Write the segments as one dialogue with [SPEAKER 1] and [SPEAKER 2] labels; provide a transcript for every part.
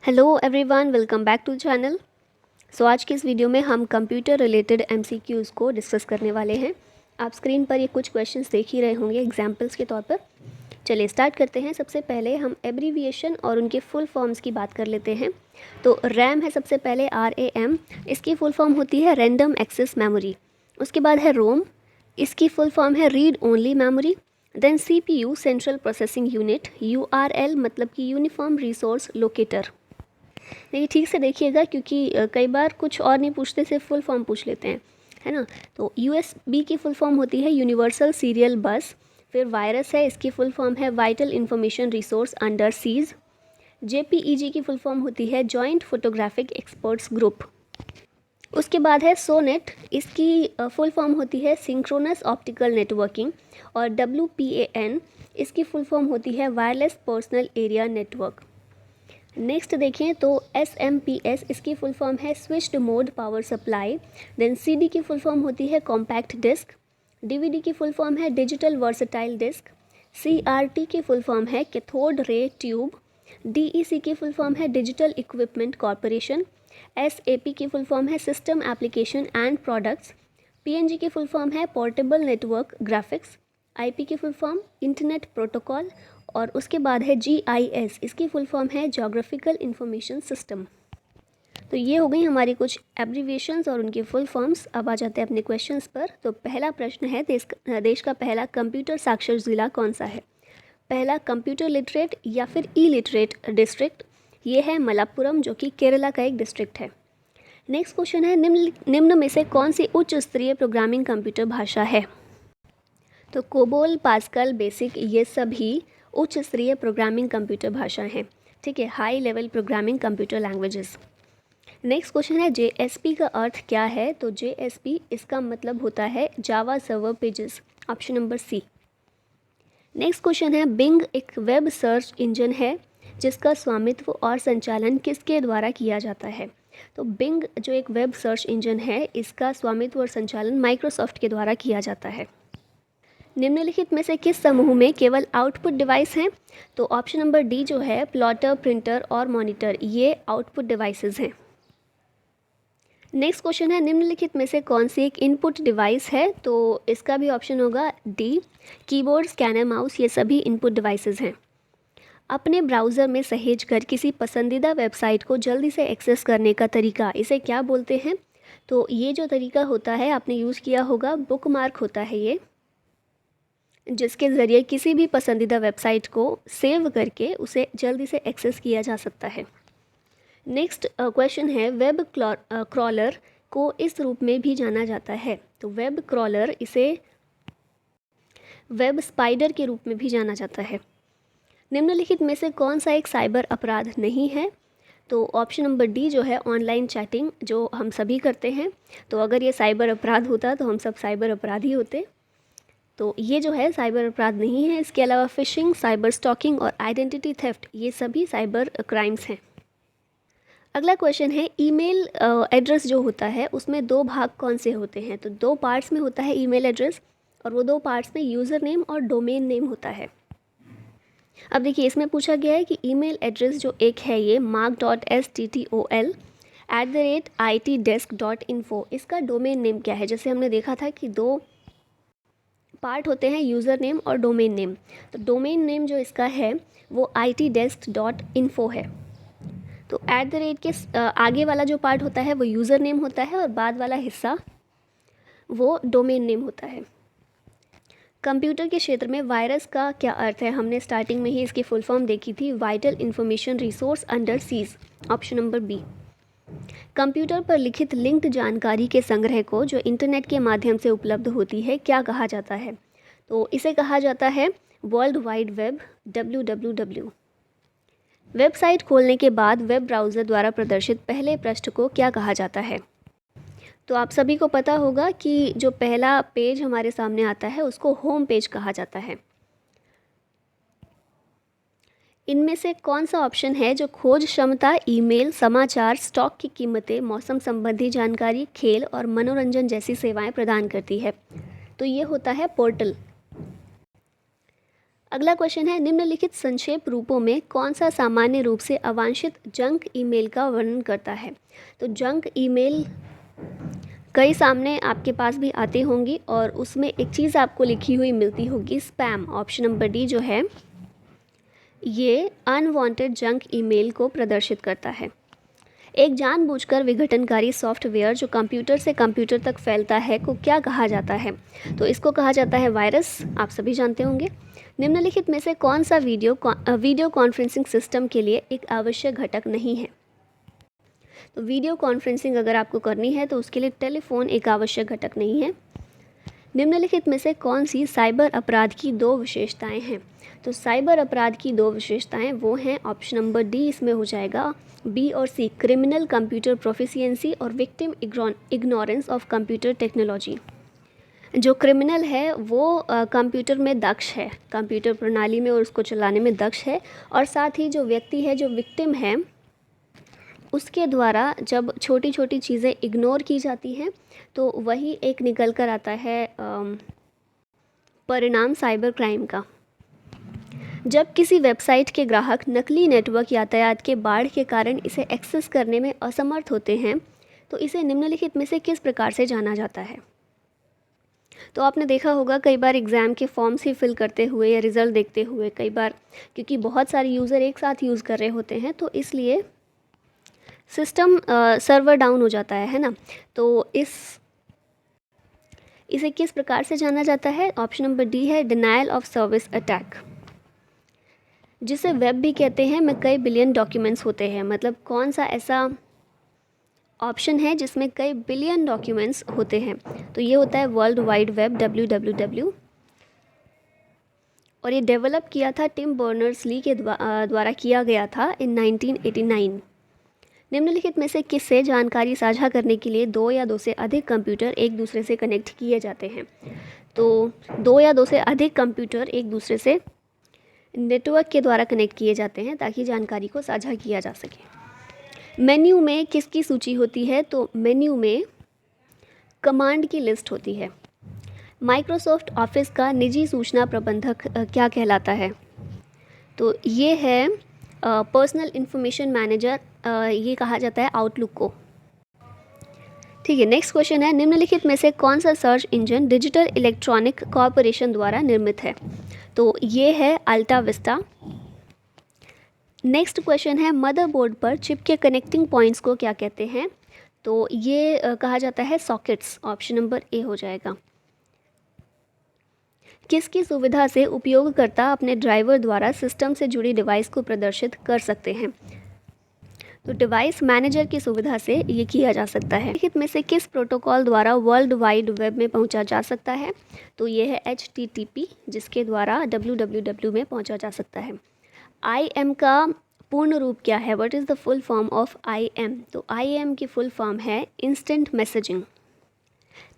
[SPEAKER 1] Hello everyone, welcome back to channel. So आज की इस वीडियो में हम कंप्यूटर रिलेटेड एमसीक्यूज़ को डिस्कस करने वाले हैं। आप स्क्रीन पर ये कुछ क्वेश्चंस देख ही रहे होंगे एग्जांपल्स के तौर पर। चलिए स्टार्ट करते हैं। सबसे पहले हम एब्रीविएशन और उनके फुल फॉर्म्स की बात कर लेते हैं। तो रैम है सबसे पहले, RAM। इसकी फुल फॉर्म होती है रैंडम एक्सेस मेमोरी। उसके बाद है रोम, इसकी फुल फॉर्म है read only memory. Then CPU central processing unit, URL मतलब कि यूनिफॉर्म रिसोर्स लोकेटर। देखिए ठीक से देखिएगा, क्योंकि कई बार कुछ और नहीं पूछते, सिर्फ फुल फॉर्म पूछ लेते हैं, है ना। तो USB की फुल फॉर्म होती है यूनिवर्सल सीरियल बस। फिर वायरस है, इसकी फुल फॉर्म है vital information resource under seize. JPEG की फुल फॉर्म होती है जॉइंट फोटोग्राफिक एक्सपर्ट्स ग्रुप। उसके बाद है सोनेट, इसकी फुल फॉर्म होती है सिंक्रोनस ऑप्टिकल नेटवर्किंग। और WPAN, इसकी फुल फॉर्म होती है wireless personal area network. Next देखें तो SMPS, इसकी फुल फॉर्म है switched mode power supply. Then CD की फुल फॉर्म होती है कॉम्पैक्ट डिस्क। DVD की फुल फॉर्म है डिजिटल वर्सटाइल डिस्क। CRT की फुल फॉर्म है कैथोड रे ट्यूब। DEC की फुल फॉर्म है डिजिटल इक्विपमेंट कॉरपोरेशन। SAP की फुल फॉर्म है system application and products. PNG की फुल फॉर्म है पोर्टेबल नेटवर्क ग्राफिक्स। IP की फुल फॉर्म इंटरनेट प्रोटोकॉल। और उसके बाद है GIS, इसकी फुल फॉर्म है जोग्राफिकल इंफॉर्मेशन सिस्टम। तो ये हो गई हमारी कुछ एब्रीविएशंस और उनके फुल फॉर्म्स। अब आ जाते हैं अपने क्वेश्चंस पर। तो पहला प्रश्न है, देश का पहला कंप्यूटर साक्षर ज़िला कौन सा है? पहला कंप्यूटर लिटरेट या फिर इलिटरेट डिस्ट्रिक्ट, ये है मलप्पुरम, जो कि केरला का एक डिस्ट्रिक्ट है। नेक्स्ट क्वेश्चन है, निम्न में से कौन सी उच्च स्तरीय प्रोग्रामिंग कंप्यूटर भाषा है? तो कोबोल, पास्कल, बेसिक, ये सभी उच्च स्तरीय प्रोग्रामिंग कंप्यूटर भाषा हैं। ठीक है, high level programming computer languages. Next question है, JSP का अर्थ क्या है? तो JSP, इसका मतलब होता है Java server pages. Option number C। Next question है, बिंग एक वेब सर्च इंजन है जिसका स्वामित्व और संचालन किसके द्वारा किया जाता है? तो बिंग जो एक वेब सर्च इंजन है, इसका स्वामित्व और संचालन माइक्रोसॉफ्ट के द्वारा किया जाता है। निम्नलिखित में से किस समूह में केवल आउटपुट डिवाइस हैं? तो ऑप्शन नंबर D जो है प्लॉटर, प्रिंटर और मॉनिटर, ये आउटपुट डिवाइसेस हैं। नेक्स्ट क्वेश्चन है, निम्नलिखित में से कौन सी एक इनपुट डिवाइस है? तो इसका भी ऑप्शन होगा D, कीबोर्ड, स्कैनर, माउस, ये सभी इनपुट डिवाइसेस हैं। अपने ब्राउज़र में सहेज कर किसी पसंदीदा वेबसाइट को जल्दी से एक्सेस करने का तरीका, इसे क्या बोलते हैं? तो ये जो तरीका होता है, आपने यूज़ किया होगा, बुकमार्क होता है ये, जिसके ज़रिए किसी भी पसंदीदा वेबसाइट को सेव करके उसे जल्दी से एक्सेस किया जा सकता है। नेक्स्ट क्वेश्चन है, वेब क्रॉलर को इस रूप में भी जाना जाता है? तो वेब क्रॉलर, इसे वेब स्पाइडर के रूप में भी जाना जाता है। निम्नलिखित में से कौन सा एक साइबर अपराध नहीं है? तो ऑप्शन नंबर D जो है ऑनलाइन चैटिंग, जो हम सभी करते हैं। तो अगर ये साइबर अपराध होता तो हम सब साइबर अपराधी होते। तो ये जो है साइबर अपराध नहीं है। इसके अलावा फिशिंग, साइबर स्टॉकिंग और आइडेंटिटी थेफ्ट, ये सभी साइबर क्राइम्स हैं। अगला क्वेश्चन है, ईमेल एड्रेस जो होता है उसमें दो भाग कौन से होते हैं? तो दो पार्ट्स में होता है ईमेल एड्रेस, और वो दो पार्ट्स में यूज़र नेम और डोमेन नेम होता है। अब देखिए, इसमें पूछा गया है कि ईमेल एड्रेस जो एक है ये mark.stol@itdesk.info, इसका डोमेन नेम क्या है? जैसे हमने देखा था कि दो पार्ट होते हैं, यूज़र नेम और डोमेन नेम। तो डोमेन नेम जो इसका है वो itdesk.info है। तो @ के आगे वाला जो पार्ट होता है वो यूज़र नेम होता है, और बाद वाला हिस्सा वो डोमेन नेम होता है। कंप्यूटर के क्षेत्र में वायरस का क्या अर्थ है? हमने स्टार्टिंग में ही इसकी फुल फॉर्म देखी थी, vital information resource under seize. Option number B। Computer पर लिखित लिंक्ड जानकारी के संग्रह को जो इंटरनेट के माध्यम से उपलब्ध होती है, क्या कहा जाता है? तो इसे कहा जाता है world wide web, WWW। Website खोलने के बाद वेब ब्राउज़र द्वारा प्रदर्शित पहले पृष्ठ को क्या कहा जाता है? तो आप सभी को पता होगा कि जो पहला पेज हमारे सामने आता है उसको होम पेज कहा जाता है। इनमें से कौन सा ऑप्शन है जो खोज क्षमता, ईमेल, समाचार, स्टॉक की कीमतें, मौसम संबंधी जानकारी, खेल और मनोरंजन जैसी सेवाएं प्रदान करती है? तो ये होता है पोर्टल। अगला क्वेश्चन है, निम्नलिखित संक्षेप रूपों में कौन सा सामान्य रूप से अवांछित जंक ईमेल का वर्णन करता है। तो जंक ईमेल कई सामने आपके पास भी आती होंगी और उसमें एक चीज़ आपको लिखी हुई मिलती होगी, स्पैम। ऑप्शन नंबर डी जो है ये अनवांटेड जंक ईमेल को प्रदर्शित करता है। एक जानबूझकर विघटनकारी सॉफ्टवेयर जो कंप्यूटर से कंप्यूटर तक फैलता है को क्या कहा जाता है। तो इसको कहा जाता है वायरस, आप सभी जानते होंगे। निम्नलिखित में से कौन सा वीडियो कॉन्फ्रेंसिंग सिस्टम के लिए एक आवश्यक घटक नहीं है। तो वीडियो कॉन्फ्रेंसिंग अगर आपको करनी है तो उसके लिए टेलीफोन एक आवश्यक घटक नहीं है। निम्नलिखित में से कौन सी साइबर अपराध की दो विशेषताएं हैं। तो साइबर अपराध की दो विशेषताएं वो हैं, ऑप्शन नंबर डी इसमें हो जाएगा, बी और सी, क्रिमिनल कंप्यूटर प्रोफिशिएंसी और victim ignorance of computer technology. जो क्रिमिनल है वो कंप्यूटर में दक्ष है, कंप्यूटर प्रणाली में और उसको चलाने में दक्ष है, और साथ ही जो व्यक्ति है, जो विक्टिम है, उसके द्वारा जब छोटी छोटी चीज़ें इग्नोर की जाती हैं तो वही एक निकल कर आता है परिणाम साइबर क्राइम का। जब किसी वेबसाइट के ग्राहक नकली नेटवर्क यातायात के बाढ़ के कारण इसे एक्सेस करने में असमर्थ होते हैं तो इसे निम्नलिखित में से किस प्रकार से जाना जाता है। तो आपने देखा होगा कई बार एग्ज़ाम के फॉर्म्स ही फिल करते हुए या रिज़ल्ट देखते हुए, कई बार क्योंकि बहुत सारे यूज़र एक साथ यूज़ कर रहे होते हैं तो इसलिए सिस्टम सर्वर डाउन हो जाता है ना। तो इसे किस प्रकार से जाना जाता है। ऑप्शन नंबर डी है डिनायल ऑफ सर्विस अटैक, जिसे वेब भी कहते हैं, में कई बिलियन डॉक्यूमेंट्स होते हैं। मतलब कौन सा ऐसा ऑप्शन है जिसमें कई बिलियन डॉक्यूमेंट्स होते हैं। तो ये होता है वर्ल्ड वाइड वेब, WWW, और ये डेवलप किया था टिम बर्नर्स-ली के द्वारा किया गया था इन 1989। निम्नलिखित में से किससे जानकारी साझा करने के लिए दो या दो से अधिक कंप्यूटर एक दूसरे से कनेक्ट किए जाते हैं। तो दो या दो से अधिक कंप्यूटर एक दूसरे से नेटवर्क के द्वारा कनेक्ट किए जाते हैं ताकि जानकारी को साझा किया जा सके। मेन्यू में किसकी सूची होती है। तो मेन्यू में कमांड की लिस्ट होती है। माइक्रोसॉफ्ट ऑफिस का निजी सूचना प्रबंधक क्या कहलाता है। तो ये है पर्सनल इंफॉर्मेशन मैनेजर, ये कहा जाता है आउटलुक को। ठीक है, नेक्स्ट क्वेश्चन है, निम्नलिखित में से कौन सा search engine digital electronic corporation द्वारा निर्मित है। तो ये है अल्टा विस्टा। नेक्स्ट क्वेश्चन है, मदरबोर्ड पर चिप के कनेक्टिंग पॉइंट्स को क्या कहते हैं। तो ये कहा जाता है सॉकेट्स। ऑप्शन नंबर ए हो जाएगा। किसकी सुविधा से उपयोगकर्ता अपने ड्राइवर द्वारा सिस्टम से जुड़ी डिवाइस को प्रदर्शित कर सकते हैं। तो डिवाइस मैनेजर की सुविधा से ये किया जा सकता है। निम्नलिखित में से किस प्रोटोकॉल द्वारा वर्ल्ड वाइड वेब में पहुंचा जा सकता है। तो ये है HTTP, जिसके द्वारा www में पहुंचा जा सकता है। IM का पूर्ण रूप क्या है। What is the full form of IM। तो IM की फुल फॉर्म है इंस्टेंट मैसेजिंग।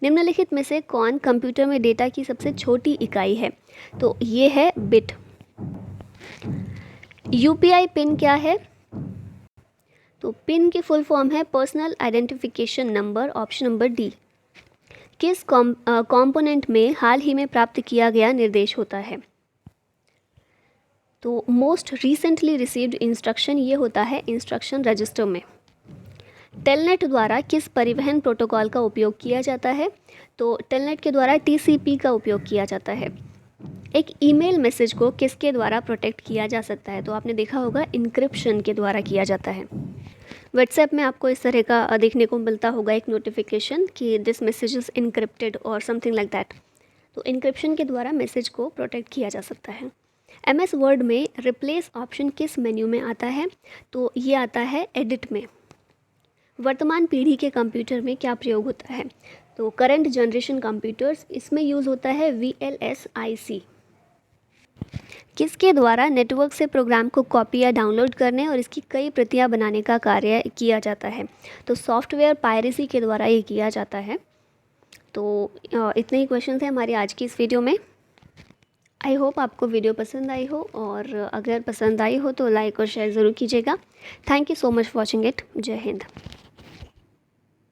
[SPEAKER 1] निम्नलिखित में से कौन कंप्यूटर में डेटा की सबसे छोटी इकाई है। तो ये है बिट। UPI पिन क्या है। तो पिन की फुल फॉर्म है personal identification number. Option number D. किस कंपोनेंट में हाल ही में प्राप्त किया गया निर्देश होता है। तो मोस्ट रिसेंटली रिसीव्ड इंस्ट्रक्शन ये होता है इंस्ट्रक्शन रजिस्टर में। टेलनेट द्वारा किस परिवहन प्रोटोकॉल का उपयोग किया जाता है। तो टेलनेट के द्वारा TCP का उपयोग किया जाता है। एक ईमेल मैसेज को किसके द्वारा प्रोटेक्ट किया जा सकता है। तो आपने देखा होगा इनक्रिप्शन के द्वारा किया जाता है। व्हाट्सएप में आपको इस तरह का देखने को मिलता होगा एक नोटिफिकेशन कि दिस मैसेज इज़ इनक्रिप्टेड और समथिंग लाइक दैट। तो इनक्रिप्शन के द्वारा मैसेज को प्रोटेक्ट किया जा सकता है। MS वर्ड में रिप्लेस ऑप्शन किस मेन्यू में आता है। तो ये आता है एडिट में। वर्तमान पीढ़ी के कंप्यूटर में क्या प्रयोग होता है। तो करंट जनरेशन कंप्यूटर्स, इसमें यूज़ होता है VLSIC। किसके द्वारा नेटवर्क से प्रोग्राम को कॉपी या डाउनलोड करने और इसकी कई प्रतियां बनाने का कार्य किया जाता है। तो सॉफ्टवेयर पायरेसी के द्वारा ये किया जाता है। तो इतने ही क्वेश्चन थे हमारी आज की इस वीडियो में। आई होप आपको वीडियो पसंद आई हो, और अगर पसंद आई हो तो लाइक और शेयर ज़रूर कीजिएगा। Thank you so much for watching it. जय हिंद।